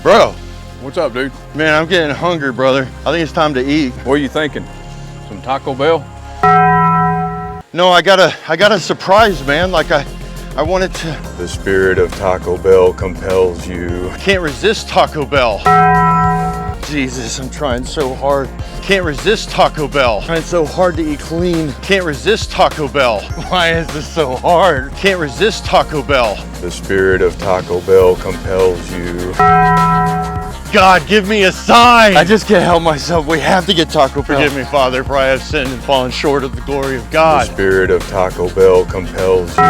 Bro, What's up, dude? man, I'm getting hungry, brother. I think it's time to eat. What are you thinking? Some Taco Bell? No, I got a surprise, man. Like I wanted to. The spirit of Taco Bell compels you. Can't resist Taco Bell. Jesus, I'm trying so hard. Can't resist Taco Bell. Trying so hard to eat clean. Can't resist Taco Bell. Why is this so hard? Can't resist Taco Bell. The spirit of Taco Bell compels you. God, give me a sign. I just can't help myself. We have to get Taco Bell. Forgive me, Father, for I have sinned and fallen short of the glory of The God. spirit of Taco Bell compels you.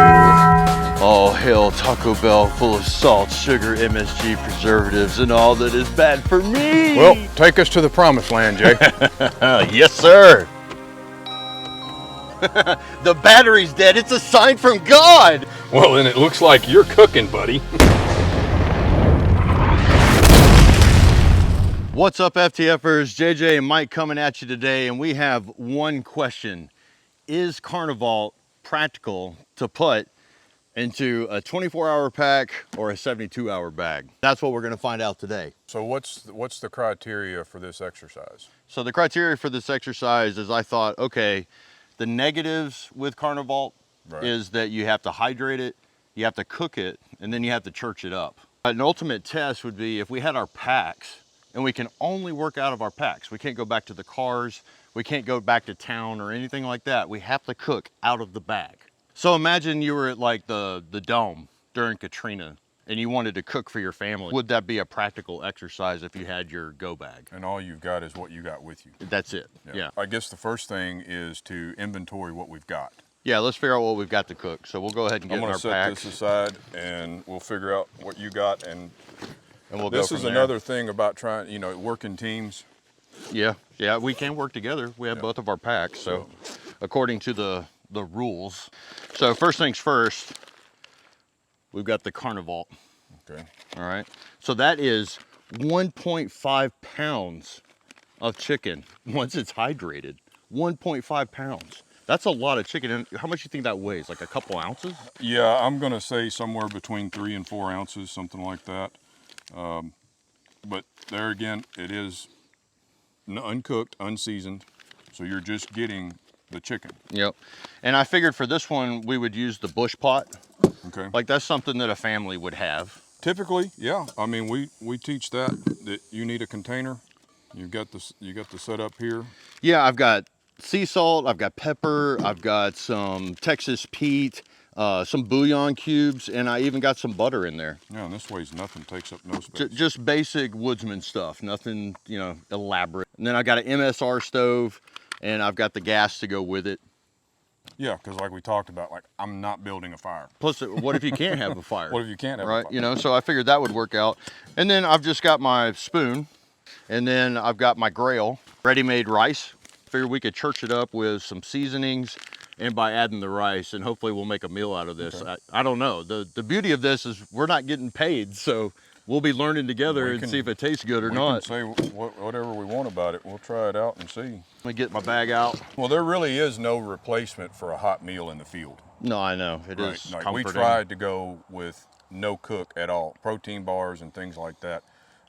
Oh, hail Taco Bell, full of salt, sugar, MSG, preservatives, and all that is bad for me. Well, take us to the promised land, Jay. Yes, sir. The battery's dead. It's a sign from God. Well, then it looks like you're cooking, buddy. What's up, FTFers? JJ and Mike coming at you today, and we have one question. Is CarniVault practical to put into a 24-hour pack or a 72-hour bag? That's what we're going to find out today. So what's the criteria for this exercise? So the criteria for this exercise is, I thought, okay, the negatives with CarniVault is that you have to hydrate it, you have to cook it, and then you have to church it up. An ultimate test would be if we had our packs, and we can only work out of our packs. We can't go back to the cars, we can't go back to town or anything like that. We have to cook out of the bag. So imagine you were at like the Dome during Katrina and you wanted to cook for your family. Would that be a practical exercise if you had your go bag? And all you've got is what you got with you. That's it, yeah. I guess the first thing is to inventory what we've got. Yeah, let's figure out what we've got to cook. So we'll go ahead and get I'm in gonna our set packs. this aside and we'll figure out what you got. And And we'll this go is from another thing about trying, working teams. there. Yeah, we can work together. We have both of our packs, so according to the rules. So first things first, we've got the CarniVault. Okay. All right, so that is 1.5 pounds of chicken once it's hydrated. 1.5 pounds. That's a lot of chicken. And how much do you think that weighs? Like a couple ounces? Yeah, I'm gonna say somewhere between 3 and 4 ounces, something like that. But there again, it is uncooked, unseasoned, so you're just getting the chicken. Yep. And I figured for this one, we would use the bush pot. Okay. Like that's something that a family would have. Typically, yeah. I mean, we teach that you need a container. You got the setup here. Yeah, I've got sea salt, I've got pepper, I've got some Texas Pete, some bouillon cubes, and I even got some butter in there. Yeah, and this weighs nothing, takes up no space. Just basic woodsman stuff, nothing, elaborate. And then I got an MSR stove, and I've got the gas to go with it. Yeah, because like we talked about, like I'm not building a fire. Plus, what if you can't have a fire? What if you can't have a fire? Right, so I figured that would work out. And then I've just got my spoon, and then I've got my Grail, ready-made rice. Figured we could church it up with some seasonings and by adding the rice, and hopefully we'll make a meal out of this. Okay. I don't know. The beauty of this is we're not getting paid, so we'll be learning together and see if it tastes good or not. We can say whatever we want about it. We'll try it out and see. Let me get my bag out. Well, there really is no replacement for a hot meal in the field. No, I know. It is comforting. We tried to go with no cook at all, protein bars and things like that,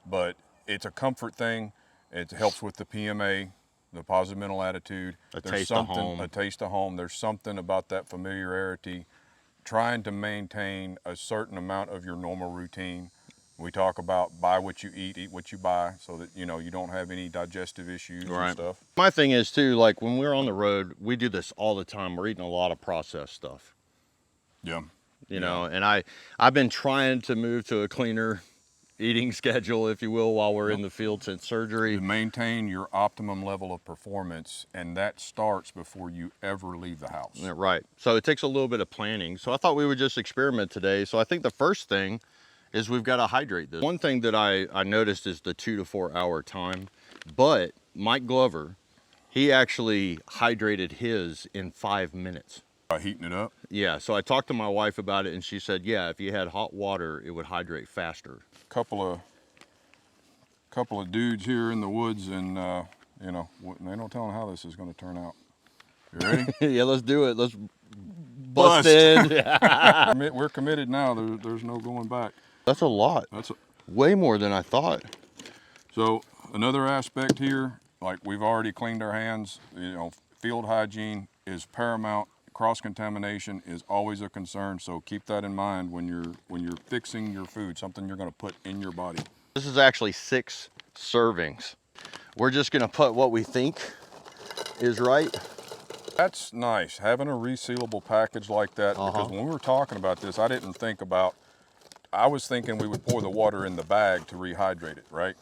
but it's a comfort thing. It helps with the PMA, the positive mental attitude. A taste of home. A taste of home. There's something about that familiarity, trying to maintain a certain amount of your normal routine. We talk about buy what you eat what you buy, so that you don't have any digestive issues and stuff. My thing is too, like when we're on the road, we do this all the time. We're eating a lot of processed stuff. Yeah. You know, and I've been trying to move to a cleaner eating schedule, if you will, while we're in the field since surgery. To maintain your optimum level of performance, and that starts before you ever leave the house. Yeah, right. So it takes a little bit of planning. So I thought we would just experiment today. So I think the first thing is we've got to hydrate this. One thing that I noticed is the 2 to 4 hour time, but Mike Glover, he actually hydrated his in 5 minutes. By heating it up? Yeah, so I talked to my wife about it and she said, yeah, if you had hot water, it would hydrate faster. Couple of dudes here in the woods, and they don't tell them how this is going to turn out. You ready? Yeah, let's do it. Let's bust in. We're committed now. There's no going back. That's a lot. way more than I thought. So another aspect here, like we've already cleaned our hands, you know, field hygiene is paramount. Cross-contamination is always a concern, so keep that in mind when you're fixing your food, something you're going to put in your body. This is actually 6 servings. We're just gonna put what we think is right. That's nice, having a resealable package like that, because when we were talking about this, I didn't think about, I was thinking we would pour the water in the bag to rehydrate it, right?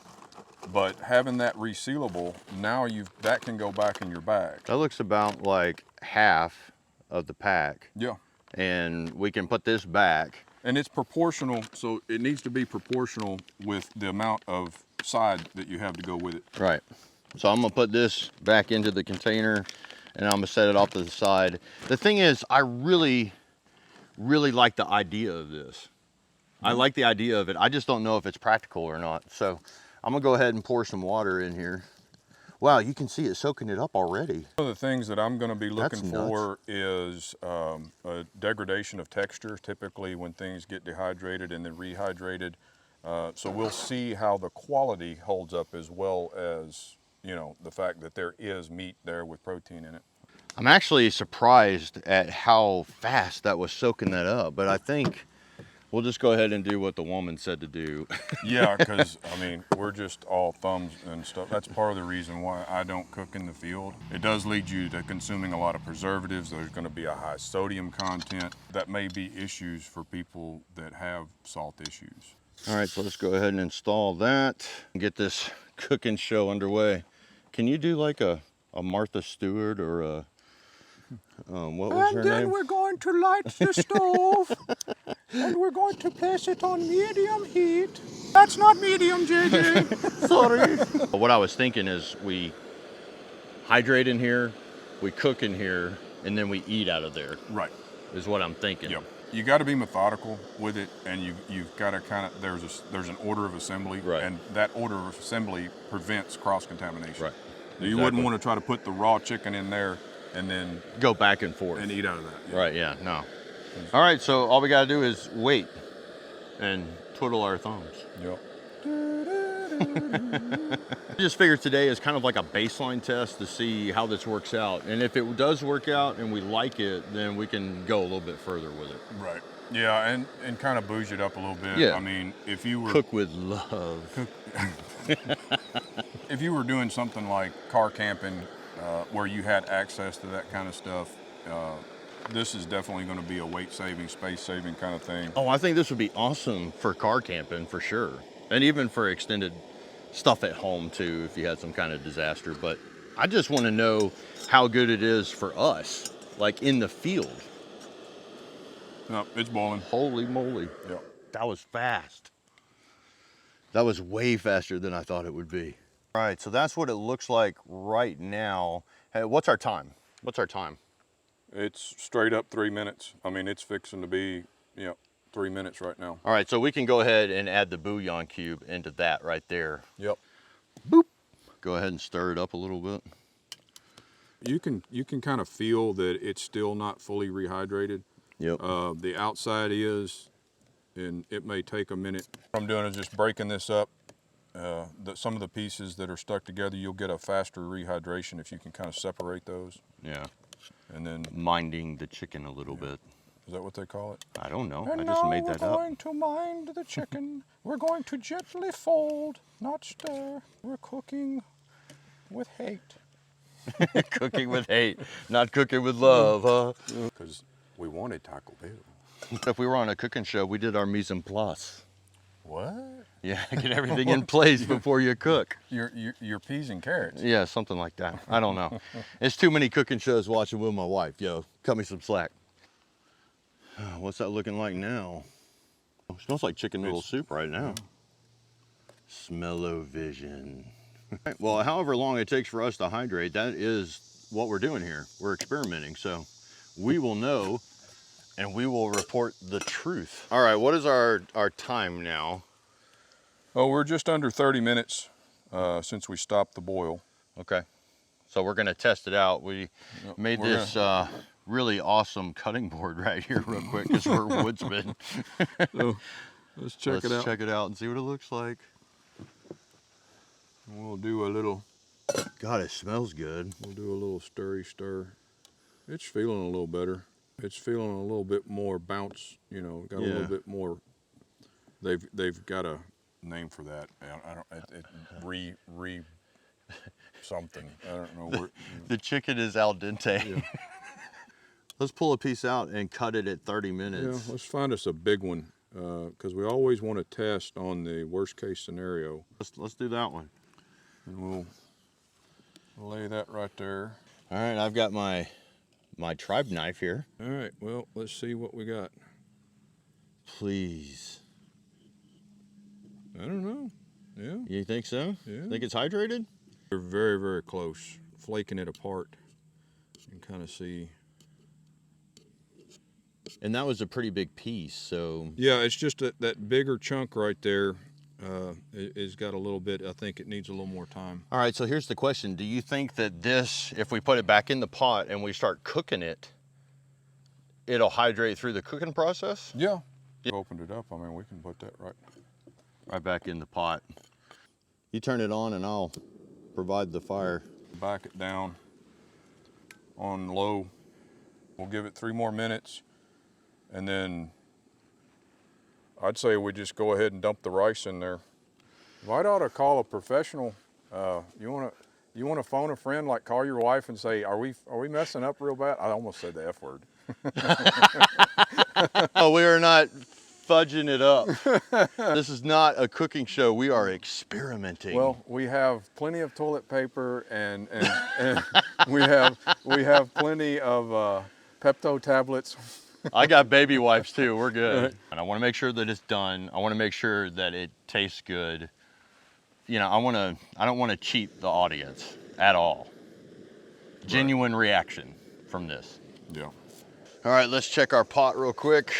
But having that resealable, now that can go back in your bag. That looks about like half of the pack. Yeah. And we can put this back. And it's proportional, so it needs to be proportional with the amount of side that you have to go with it. Right. So I'm gonna put this back into the container and I'm gonna set it off to the side. The thing is, I really like the idea of this. I like the idea of it. I just don't know if it's practical or not. So I'm gonna go ahead and pour some water in here. Wow, you can see it soaking it up already. One of the things that I'm going to be looking for is a degradation of texture, typically when things get dehydrated and then rehydrated. So we'll see how the quality holds up, as well as, you know, the fact that there is meat there with protein in it. I'm actually surprised at how fast that was soaking that up, but I think we'll just go ahead and do what the woman said to do. Yeah, because, I mean, we're just all thumbs and stuff. That's part of the reason why I don't cook in the field. It does lead you to consuming a lot of preservatives. There's going to be a high sodium content. That may be issues for people that have salt issues. All right, so let's go ahead and install that and get this cooking show underway. Can you do like a Martha Stewart or a, what was her name? And then we're going to light the stove. And we're going to place it on medium heat. That's not medium, JJ. Sorry. What I was thinking is we hydrate in here, we cook in here, and then we eat out of there. Right. Is what I'm thinking. Yep. You got to be methodical with it, and you've got to kind of, there's an order of assembly, right. And that order of assembly prevents cross-contamination. Right. You wouldn't want to try to put the raw chicken in there and then go back and forth and eat out of that. Yeah. Right, yeah, no. All right, so all we got to do is wait and twiddle our thumbs. Yep. I just figured today is kind of like a baseline test to see how this works out. And if it does work out and we like it, then we can go a little bit further with it. Right. Yeah, and kind of bouge it up a little bit. Yeah. I mean, if you were... Cook with love. If you were doing something like car camping, where you had access to that kind of stuff, this is definitely going to be a weight-saving, space-saving kind of thing. Oh, I think this would be awesome for car camping for sure. And even for extended stuff at home too, if you had some kind of disaster. But I just want to know how good it is for us, like in the field. No, it's boiling. Holy moly. Yep. That was fast. That was way faster than I thought it would be. All right, so that's what it looks like right now. Hey, what's our time? What's our time? It's straight up 3 minutes. I mean, it's fixing to be, 3 minutes right now. All right, so we can go ahead and add the bouillon cube into that right there. Yep. Boop. Go ahead and stir it up a little bit. You can kind of feel that it's still not fully rehydrated. Yep. The outside is, and it may take a minute. What I'm doing is just breaking this up. Some of the pieces that are stuck together, you'll get a faster rehydration if you can kind of separate those. Yeah. And then Minding the chicken a little bit. Is that what they call it? I don't know. And I just made now that we're up. going to mind the chicken. We're going to gently fold, not stir. We're cooking with hate. Cooking with hate, not cooking with love, huh? Because we wanted Taco Bell. If we were on a cooking show, we did our mise en place. What? Yeah, get everything in place before you cook. Your peas and carrots. Yeah, something like that. I don't know. It's too many cooking shows watching with my wife. Yo, cut me some slack. What's that looking like now? It smells like chicken noodle soup right now. Smell-o-vision. Well, however long it takes for us to hydrate, that is what we're doing here. We're experimenting, so we will know and we will report the truth. All right, what is our time now? Oh, we're just under 30 minutes since we stopped the boil. Okay, so we're gonna test it out. We made this really awesome cutting board right here real quick because we're woodsmen. So Let's check it out. Check it out and see what it looks like. We'll do a little. God, it smells good. We'll do a little stir. It's feeling a little better. It's feeling a little bit more bounce. You know, got a little bit more. They've got a name for that. I don't. Re something. I don't know where. The chicken is al dente. Yeah. Let's pull a piece out and cut it at 30 minutes. Yeah, let's find us a big one, because we always want to test on the worst case scenario. Let's do that one. And we'll lay that right there. All right, I've got my tribe knife here. All right, well, let's see what we got. Please. I don't know. Yeah. You think so? Yeah. Think it's hydrated? We're very, very close. Flaking it apart. You can kind of see. And that was a pretty big piece, so. Yeah, it's just that bigger chunk right there is got a little bit, I think it needs a little more time. All right, so here's the question. Do you think that this, if we put it back in the pot and we start cooking it, it'll hydrate through the cooking process? Yeah. Opened it up, I mean, we can put that Right back in the pot. You turn it on and I'll provide the fire. back it down on low. We'll give it 3 more minutes, and then I'd say we just go ahead and dump the rice in there. Might ought to call a professional. You want to phone a friend, like call your wife and say, are we messing up real bad? I almost said the F word. Oh, we are not fudging it up. This is not a cooking show. We are experimenting. Well, we have plenty of toilet paper and we have plenty of Pepto tablets. I got baby wipes too. We're good. And I want to make sure that it's done. I want to make sure that it tastes good. You know, I don't want to cheat the audience at all. Genuine reaction from this. Yeah. All right, let's check our pot real quick.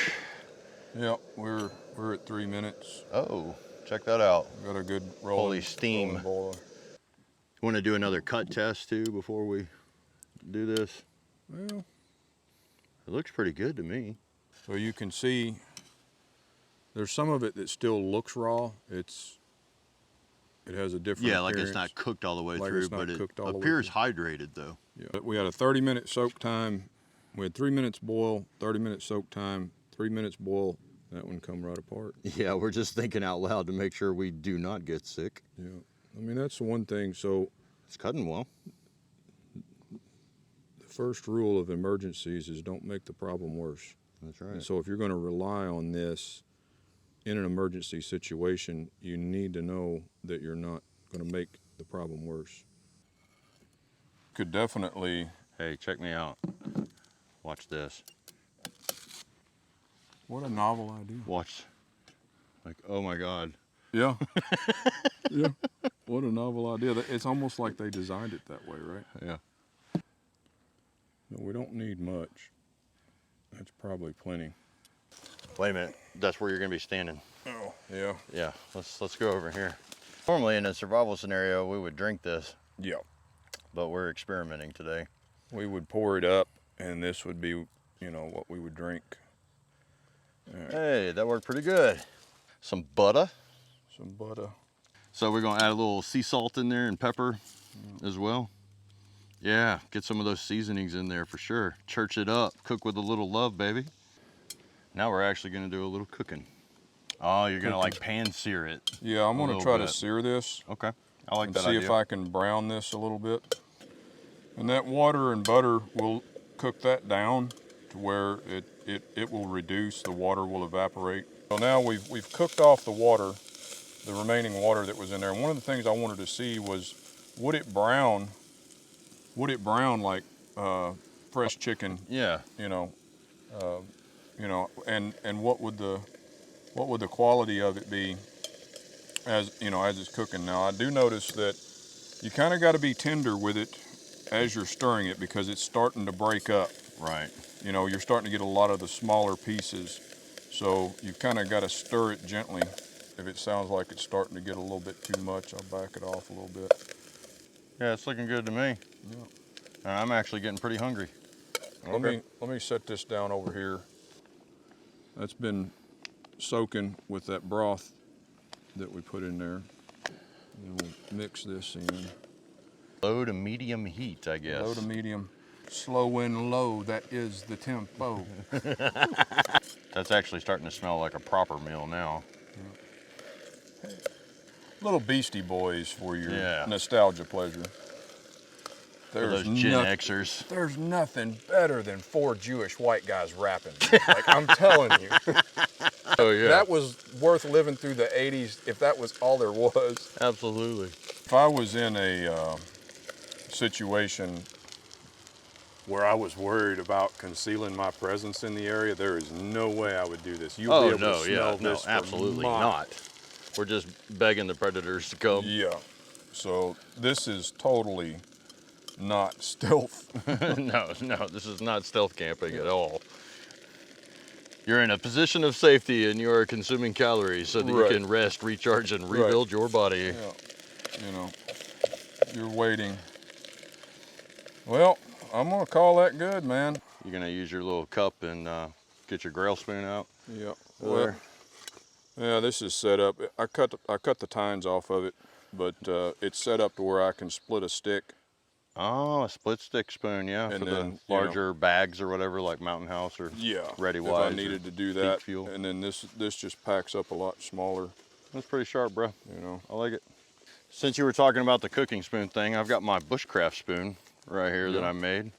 Yeah, we're at 3 minutes. Oh, check that out. Got a good rolling, Holy steam. rolling boiler. You want to do another cut test too before we do this? Well, It looks pretty good to me. so you can see there's some of it that still looks raw. It has a different Yeah, like it's appearance. not cooked all the way Like through, it's not but it cooked all the way appears through. hydrated though. Yeah. But we had a 30-minute soak time. We had 3 minutes boil, 30-minute soak time, 3 minutes boil. That one come right apart. Yeah, we're just thinking out loud to make sure we do not get sick. Yeah, I mean, that's the one thing. So It's cutting well. the first rule of emergencies is don't make the problem worse. That's And right. so if you're going to rely on this in an emergency situation, you need to know that you're not going to make the problem worse. Could definitely. Hey, check me out. Watch this. What a novel idea. Watch. Like, oh my God. Yeah. Yeah. What a novel idea. It's almost like they designed it that way, right? Yeah. No, we don't need much. That's probably plenty. Wait a minute. That's where you're gonna be standing. Oh, yeah. Yeah. Let's go over here. Normally in a survival scenario, we would drink this, Yeah. but we're experimenting today. We would pour it up, and this would be, what we would drink. Hey, that worked pretty good. Some butter. Some butter. So we're gonna add a little sea salt in there and pepper as well. Yeah, get some of those seasonings in there for sure. Church it up, cook with a little love, baby. Now we're actually gonna do a little cooking. Oh, you're gonna like pan sear it. Yeah, I'm A gonna little try bit. to sear this Okay, I like and that see idea. if I can brown this a little bit. And that water and butter will cook that down to where it will reduce, the water will evaporate. So now we've cooked off the water, the remaining water that was in there. And one of the things I wanted to see was, would it brown like fresh chicken? Yeah. And what would the quality of it be as it's cooking? Now I do notice that you kind of got to be tender with it as you're stirring it, because it's starting to break up. Right. You're starting to get a lot of the smaller pieces, so you've kind of got to stir it gently. If it sounds like it's starting to get a little bit too much, I'll back it off a little bit. Yeah, it's looking good to me. Yeah. And I'm actually getting pretty hungry. Let me set this down over here. That's been soaking with that broth that we put in there. And we'll mix this in. Low to medium heat, I guess. Low to medium. Slow and low, that is the tempo. That's actually starting to smell like a proper meal now. Little Beastie Boys for your Yeah. nostalgia pleasure. For those Gen Xers. There's nothing better than 4 Jewish white guys rapping. Like, I'm telling you. Oh yeah. That was worth living through the 80s if that was all there was. Absolutely. If I was in a situation where I was worried about concealing my presence in the area, there is no way I would do this. You'll be able to smell this for absolutely miles. not. We're just begging the predators to come. Yeah. So this is totally not stealth. No, this is not stealth camping at all. You're in a position of safety and you are consuming calories so that you can rest, recharge, and rebuild your body. Yeah. You know, you're waiting. Well, I'm gonna call that good, man. You're gonna use your little cup and get your grill spoon out. Yeah. Well, yeah, this is set up. I cut the tines off of it, but it's set up to where I can split a stick. Oh, a split stick spoon, yeah, And for then, the larger bags or whatever, like Mountain House or Ready Wise. If I needed to do that, fuel. and then this just packs up a lot smaller. That's pretty sharp, bro. You know, I like it. Since you were talking about the cooking spoon thing, I've got my bushcraft spoon right here that I made.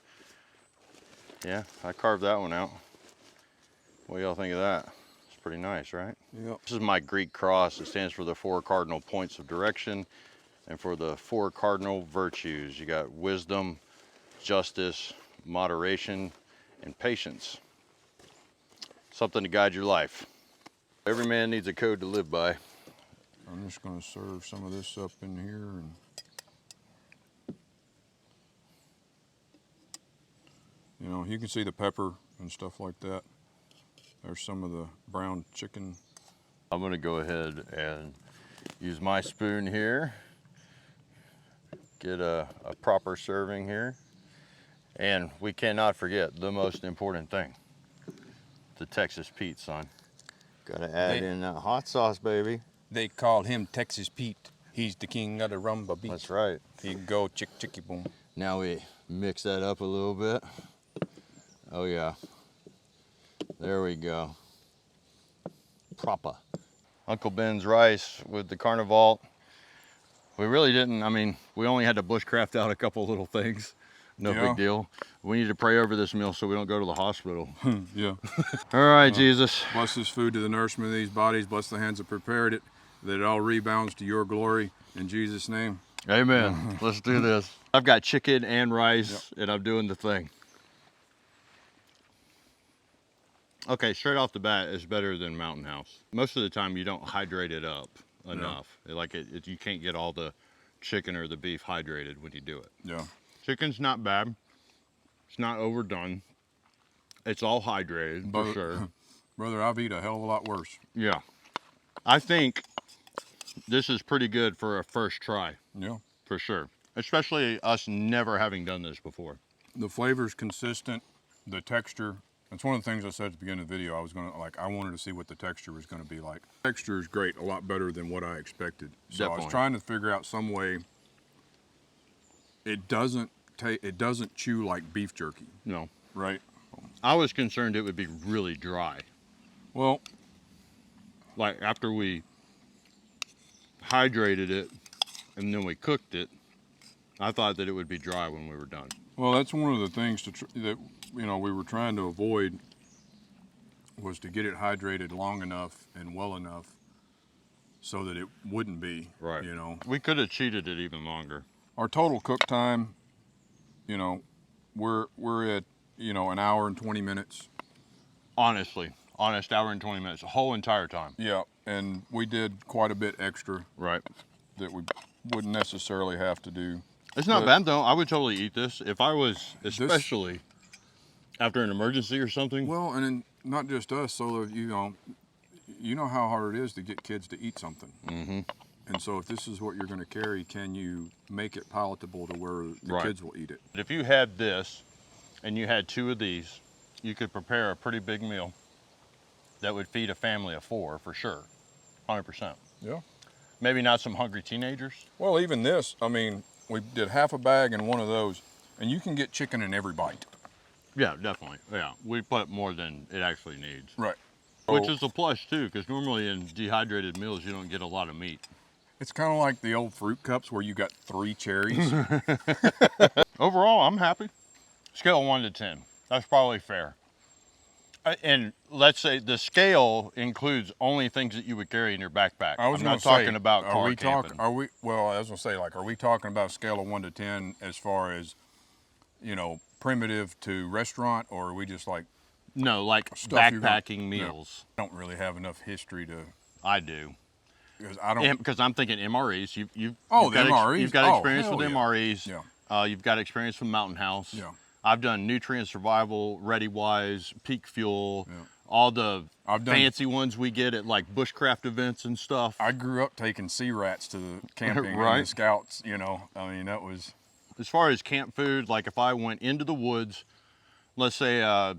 Yeah, I carved that one out. What do y'all think of that? It's pretty nice, right? Yeah. This is my Greek cross. It stands for the 4 cardinal points of direction and for the 4 cardinal virtues. You got wisdom, justice, moderation, and patience. Something to guide your life. Every man needs a code to live by. I'm just going to serve some of this up in here. And you know, you can see the pepper and stuff like that. There's some of the brown chicken. I'm going to go ahead and use my spoon here. Get a proper serving here. And we cannot forget the most important thing. The Texas Pete, son. Gotta add in that hot sauce, baby. They call him Texas Pete. He's the king of the rumba beat. That's right. He go chick chicky boom. Now we mix that up a little bit. Oh yeah. There we go. Proper. Uncle Ben's rice with the CarniVault. We really didn't, I mean, we only had to bushcraft out a couple little things. No big deal. We need to pray over this meal so we don't go to the hospital. Yeah. All right, Jesus. Bless this food to the nourishment of these bodies. Bless the hands that prepared it, that it all rebounds to your glory. In Jesus' name. Amen. Let's do this. I've got chicken and rice, and I'm doing the thing. Okay, straight off the bat, it's better than Mountain House. Most of the time, you don't hydrate it up enough. Like you can't get all the chicken or the beef hydrated when you do it. Yeah. Chicken's not bad. It's not overdone. It's all hydrated, for sure. Brother, I've eaten a hell of a lot worse. Yeah. I think this is pretty good for a first try. Yeah. For sure. Especially us never having done this before. The flavor's consistent. The texture. That's one of the things I said at the beginning of the video. I wanted to see what the texture was going to be like. Texture is great, a lot better than what I expected. So Definitely. I was trying to figure out some way. It doesn't chew like beef jerky. No. Right? I was concerned it would be really dry. Well, Like after we hydrated it and then we cooked it, I thought that it would be dry when we were done. well, that's one of the things that we were trying to avoid, was to get it hydrated long enough and well enough so that it wouldn't be. Right. You know. We could have cheated it even longer. Our total cook time, we're at an hour and 20 minutes. Honestly, honest hour and 20 minutes, the whole entire time. Yeah, and we did quite a bit extra Right. that we wouldn't necessarily have to do. It's not bad though. I would totally eat this if I was, especially after an emergency or something. Well, and then not just us, so that, you know how hard it is to get kids to eat something. Mm-hmm. And so if this is what you're going to carry, can you make it palatable to where the kids will eat it? If you had this and you had 2 of these, you could prepare a pretty big meal that would feed a family of 4 for sure, 100%. Yeah. Maybe not some hungry teenagers. Well, even this, I mean, we did half a bag in one of those, and you can get chicken in every bite. Yeah, definitely. Yeah, we put more than it actually needs. Right. Which is a plus too, because normally in dehydrated meals you don't get a lot of meat. It's kind of like the old fruit cups where you got 3 cherries. Overall, I'm happy. Scale of 1 to 10. That's probably fair. And let's say the scale includes only things that you would carry in your backpack. I'm not talking about car camping. Well, I was gonna say, like, are we talking about a scale of 1 to 10 as far as, you know, primitive to restaurant, or are we just like? No, like Stuff you're gonna- backpacking meals. I don't really have enough history to. I do. Because I don't. Because I'm thinking MREs. You've Oh, got the MREs? You've got Oh, experience hell with yeah. MREs. Yeah. You've got experience with Mountain House. Yeah. I've done nutrient survival, Ready Wise, Peak Fuel, Yeah. all the I've done- fancy ones we get at like bushcraft events and stuff. I grew up taking sea rats to the camping Right. and the scouts. You know, I mean, that was. As far as camp food, like if I went into the woods, let's say a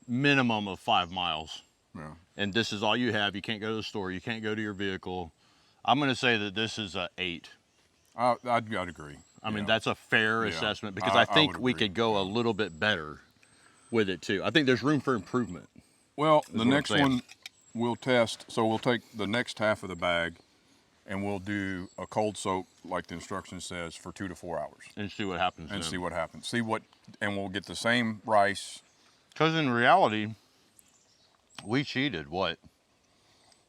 minimum of 5 miles, Yeah. and this is all you have, you can't go to the store, you can't go to your vehicle, I'm going to say that this is a 8. I'd agree. I mean, Yeah. that's a fair Yeah. assessment because I I think would we agree. could go a little bit better with it too. I think there's room for improvement. Well, the what I'm next saying. one we'll test. So we'll take the next half of the bag, and we'll do a cold soak like the instruction says for 2 to 4 hours, And see what happens. and see what happens. And we'll get the same rice. Because in reality, we cheated. What?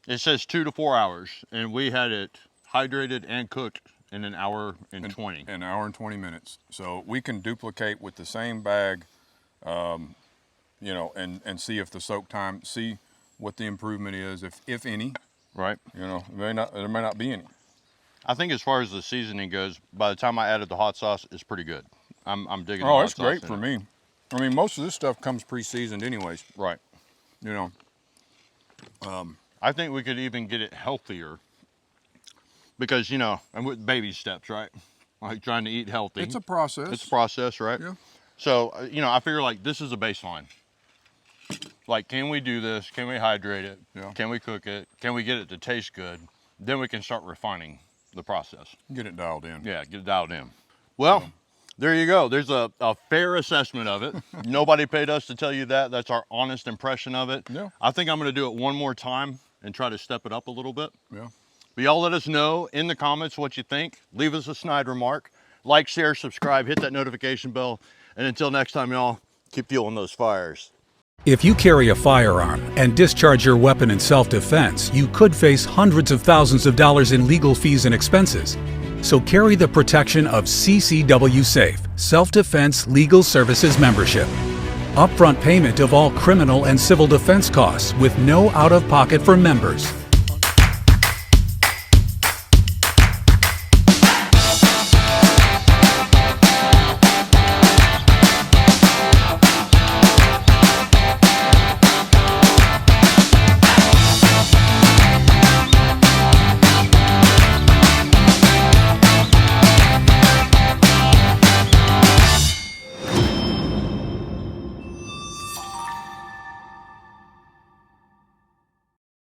It says 2 to 4 hours, and we had it hydrated and cooked in an hour and 20. An hour and 20 minutes. So we can duplicate with the same bag, you know, and see if the soak time, see what the improvement is, if any. Right. You know, there may not be any. I think as far as the seasoning goes, by the time I added the hot sauce, it's pretty good. I'm digging. Oh, the it's hot great sauce for in me. I mean, most of this stuff comes pre-seasoned anyways. it. Right. You know. I think we could even get it healthier because, you know, and with baby steps, right? Like trying to eat healthy. It's a process. It's a process, right? Yeah. So, you know, I figure like this is a baseline. Like, can we do this? Can we hydrate it? Yeah. Can we cook it? Can we get it to taste good? Then we can start refining the process. Get it dialed in. Yeah, get it dialed in. Well, there you go. There's a fair assessment of it. Nobody paid us to tell you that. That's our honest impression of it. Yeah. I think I'm going to do it one more time and try to step it up a little bit. Yeah. But y'all let us know in the comments what you think. Leave us a snide remark. Like, share, subscribe, hit that notification bell. And until next time, y'all, keep fueling those fires. If you carry a firearm and discharge your weapon in self-defense, you could face hundreds of thousands of dollars in legal fees and expenses. So carry the protection of CCW Safe, Self-Defense Legal Services membership. Upfront payment of all criminal and civil defense costs with no out-of-pocket for members.